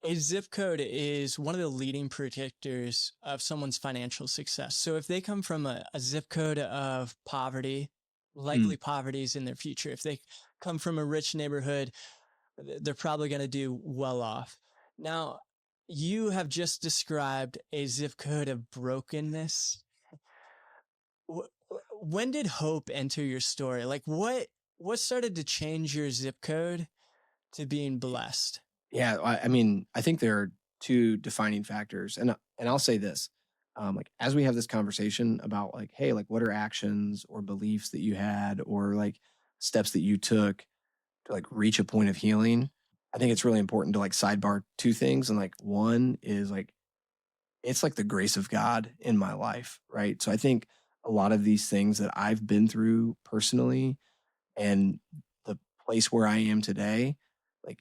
A zip code is one of the leading predictors of someone's financial success. So if they come from a zip code of poverty, Mm. likely poverty is in their future. If they come from a rich neighborhood, they're probably going to do well off. Now, you have just described a zip code of brokenness. When did hope enter your story? Like what started to change your zip code to being blessed? Yeah, I mean, I think there are two defining factors, and I'll say this, like as we have this conversation about like, hey, like what are actions or beliefs that you had, or like steps that you took to like reach a point of healing. I think it's really important to like sidebar two things, and like one is like it's like the grace of God in my life, right? So I think a lot of these things that I've been through personally and the place where I am today, like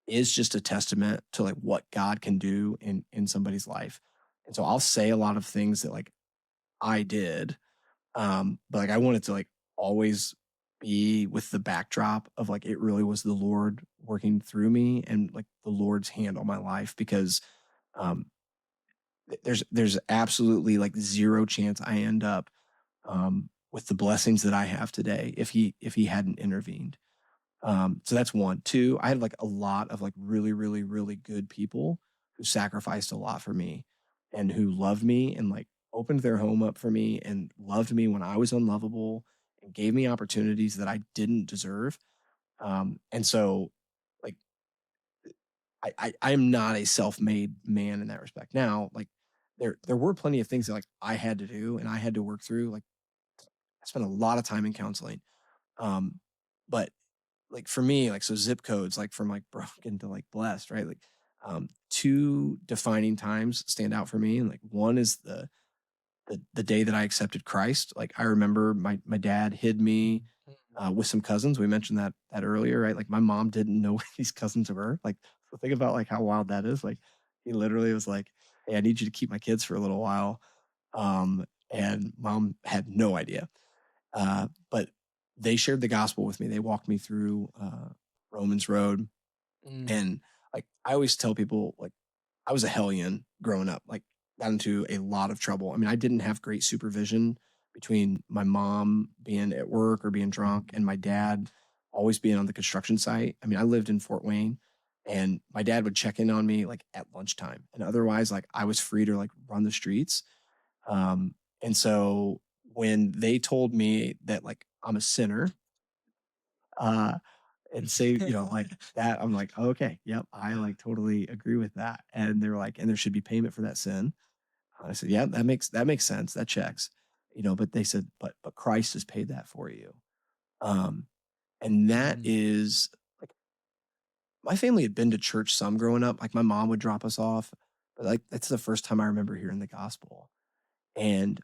is just a testament to like what God can do in somebody's life. And so I'll say a lot of things that like I did, but like I wanted to like always be with the backdrop of like it really was the Lord working through me and like the Lord's hand on my life, because um there's absolutely like zero chance I end up with the blessings that I have today if he hadn't intervened. So that's one. Two, I had like a lot of like really, really, really good people who sacrificed a lot for me and who loved me and like opened their home up for me and loved me when I was unlovable and gave me opportunities that I didn't deserve. And so like I am not a self-made man in that respect. Now, like there were plenty of things that like I had to do and I had to work through. Like I spent a lot of time in counseling. Um, but like for me, like so zip codes, like from like broken to like blessed, right? Like two defining times stand out for me. And like one is the day that I accepted Christ. Like I remember my dad hid me with some cousins. We mentioned that earlier, right? Like my mom didn't know where these cousins were. Like so think about like how wild that is. Like he literally was like, "Hey, I need you to keep my kids for a little while," and mom had no idea. But they shared the gospel with me. They walked me through Romans Road, Mm. and like I always tell people, like I was a hellion growing up. Like got into a lot of trouble. I mean, I didn't have great supervision between my mom being at work or being drunk and my dad always being on the construction site. I mean, I lived in Fort Wayne, and my dad would check in on me like at lunchtime, and otherwise, like I was free to like run the streets. And so when they told me that like I'm a sinner, uh, and say, like that, I'm like, "Oh, okay, yep, I like totally agree with that." And they were like, and there should be payment for that sin. I said, yeah, that makes sense. That checks, but they said, but Christ has paid that for you. Um, and that Mm. is like my family had been to church some growing up. Like my mom would drop us off, but like that's the first time I remember hearing the gospel. And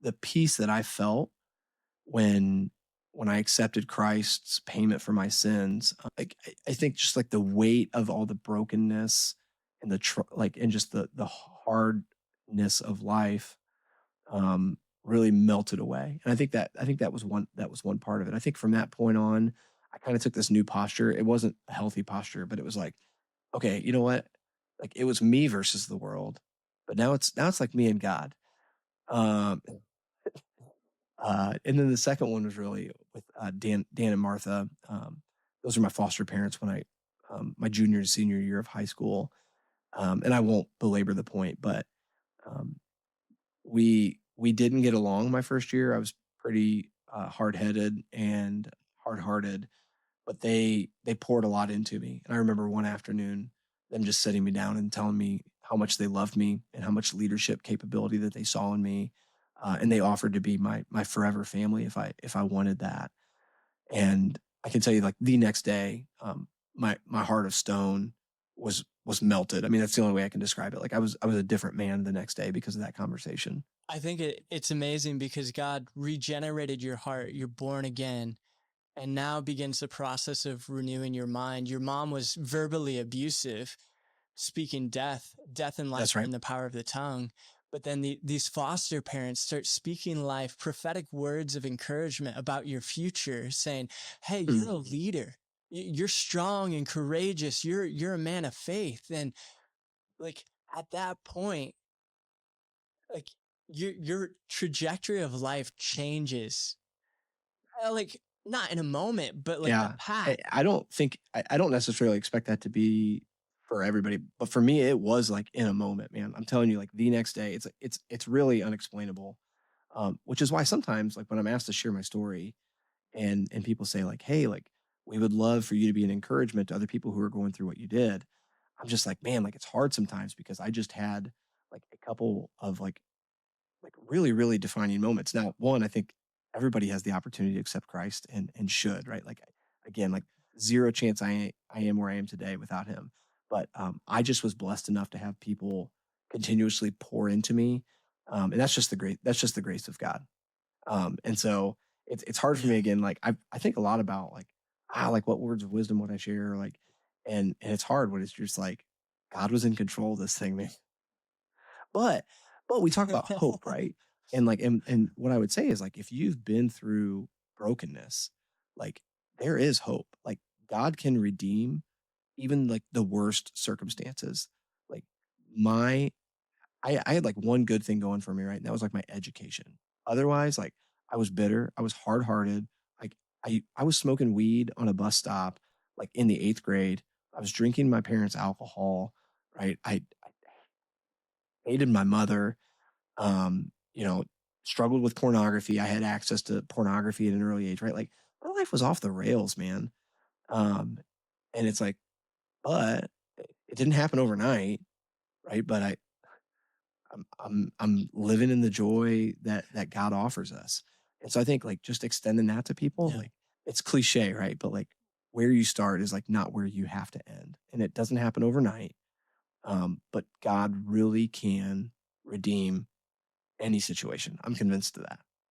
the peace that I felt when I accepted Christ's payment for my sins, like I think just like the weight of all the brokenness and like and just the hardness of life really melted away. And I think that was one part of it. I think from that point on, I kind of took this new posture. It wasn't a healthy posture, but it was like, okay, you know what? Like it was me versus the world, but now it's like me and God. Um, and then the second one was really with Dan and Martha. Those are my foster parents when I my junior and senior year of high school. And I won't belabor the point, but um, we didn't get along my first year. I was pretty hard headed and hard hearted, but they poured a lot into me. And I remember one afternoon them just sitting me down and telling me how much they loved me and how much leadership capability that they saw in me. And they offered to be my forever family if I wanted that. And I can tell you, like the next day, my heart of stone was melted. I mean, that's the only way I can describe it. Like I was a different man the next day because of that conversation. I think it's amazing because God regenerated your heart. You're born again. And now begins the process of renewing your mind. Your mom was verbally abusive, speaking death and life That's are right. in the power of the tongue. But then these foster parents start speaking life, prophetic words of encouragement about your future, saying, hey, you're Mm. a leader. You're strong and courageous. You're a man of faith. And like at that point, like your trajectory of life changes. Like not in a moment, but like the Yeah. path. I don't think I don't necessarily expect that to be for everybody, but for me, it was like in a moment, man. I'm telling you, like the next day, it's really unexplainable. Which is why sometimes, like when I'm asked to share my story, and people say like, "Hey, like we would love for you to be an encouragement to other people who are going through what you did." I'm just like, man, like it's hard sometimes because I just had like a couple of like really really defining moments. Now one, I think everybody has the opportunity to accept Christ and should, right? Like again, like zero chance I am where I am today without him. But I just was blessed enough to have people continuously pour into me. And that's just the grace of God. And so it's hard for me Yeah. again. Like I think a lot about like what words of wisdom would I share? Like and it's hard when it's just like God was in control of this thing, man. But we talk about hope, right? And like and what I would say is like if you've been through brokenness, like there is hope. Like God can redeem even like the worst circumstances. Like my I had like one good thing going for me, right? And that was like my education. Otherwise, like I was bitter, I was hard hearted. Like I was smoking weed on a bus stop, like in the 8th grade. I was drinking my parents' alcohol, right? I hated my mother. You know, struggled with pornography. I had access to pornography at an early age, right? Like my life was off the rails, man. Um, and it's like, but it didn't happen overnight, right? But I'm living in the joy that God offers us. And so I think like just extending that to people, Yeah. like it's cliche, right? But like where you start is like not where you have to end. And it doesn't happen overnight. But God really can redeem any situation. I'm convinced of that.